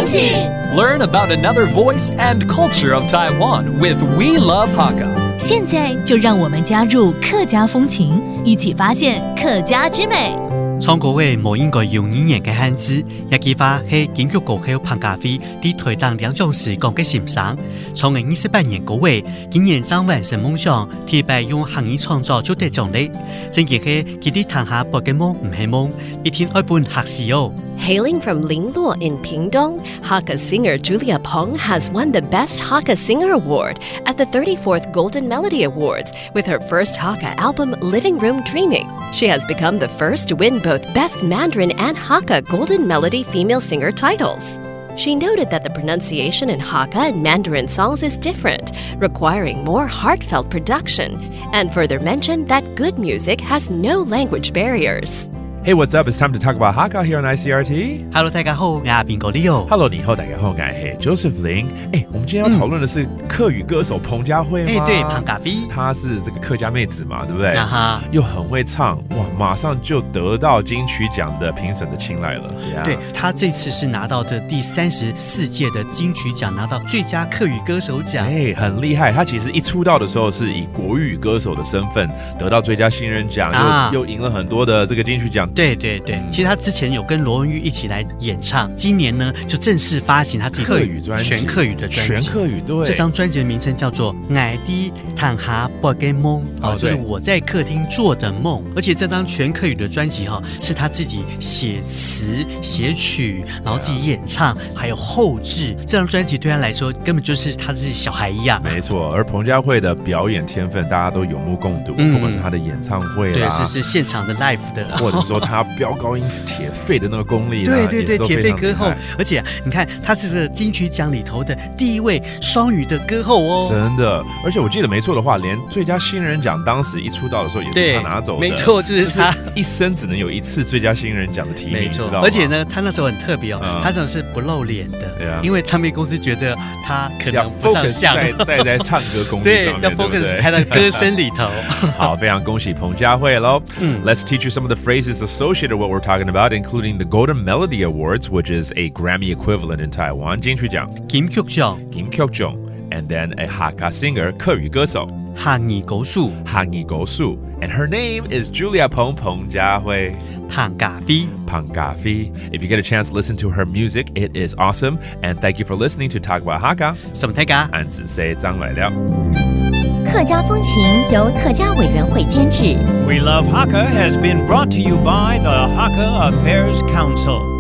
气 Learn about another voice and culture of Taiwan with We Love Hakka. 现在就让我们加入客家风情，一起发现客家之美。中國話無應該用語言嘅漢字，也記法係建築國會彭家輝啲推動兩種時講嘅欣賞。從28年嗰位，今年將完成夢想，提拔用行業創作就得獎勵。正亦係佢啲談下博嘅夢唔係夢，一天愛本學士哦。Hailing from Lingluo in Pingdong, Hakka singer Julia Peng has won the Best Hakka Singer Award at the 34th Golden Melody Awards with her first Hakka album, Living Room Dreaming. She has become the first to win both Best Mandarin and Hakka Golden Melody Female Singer titles. She noted that the pronunciation in Hakka and Mandarin songs is different, requiring more heartfelt production, and further mentioned that good music has no language barriers. Hey, what's up? It's time to talk about Hakka here on ICRT. Hello， 大家好，我係邊個Leo。Hello， 你好，大家好，我係 Joseph Lin。我們今天要討論的是客語歌手彭佳慧嗎？對，彭家輝，她是這個客家妹子嘛，對不對？又很會唱，哇，馬上就得到金曲獎的評審的青睞了。對，她這次是拿到的第34屆的金曲獎，拿到最佳客語歌手獎。很厲害。她其實一出道的時候是以國語歌手的身份得到最佳新人獎，又贏了很多的這個金曲獎。對，其實他之前有跟羅文玉一起來演唱，今年呢就正式發行他自己客語專輯，全客語的專輯。全客語，對。這張專輯的名稱叫做《愛的躺下博嘅夢》，就是我在客廳做的夢。而且這張全客語的專輯是他自己寫詞寫曲，然後自己演唱，還有後製。這張專輯對他來說根本就是他自己小孩一樣。沒錯，而彭佳慧的表演天分大家都有目共睹，不管是他的演唱會啦，對，是現場的 live 的，或者說他飆高音鐵肺的那個功力，對，鐵肺歌后。而且你看，他是這個金曲獎裡頭的第一位雙語的歌后哦，真的。而且我記得沒錯的話，連最佳新人獎當時一出道的時候也是他拿走的，沒錯，就是他一生只能有一次最佳新人獎的提名，沒錯。知道嗎？而且呢，他那時候很特別哦，他真的是不露臉的，因為唱片公司覺得他可能不上相，在唱歌功力上面，要 focus 他的歌聲裡頭。好，非常恭喜彭佳慧嘍。Let's teach you some of the phrases associated with what we're talking about, including the Golden Melody Awards, which is a Grammy equivalent in Taiwan. 金曲獎，金曲獎，金曲獎 and then a Hakka singer, 客語歌手，客語歌手，客語歌手 and her name is Julia Peng, 彭佳慧。彭家輝，彭家輝。If you get a chance to listen to her music, it is awesome. And thank you for listening to Talk About Hakka. 什麼大家？俺只say張來了。客家風情由客家委員會監製。We Love Hakka has been brought to you by the Hakka Affairs Council.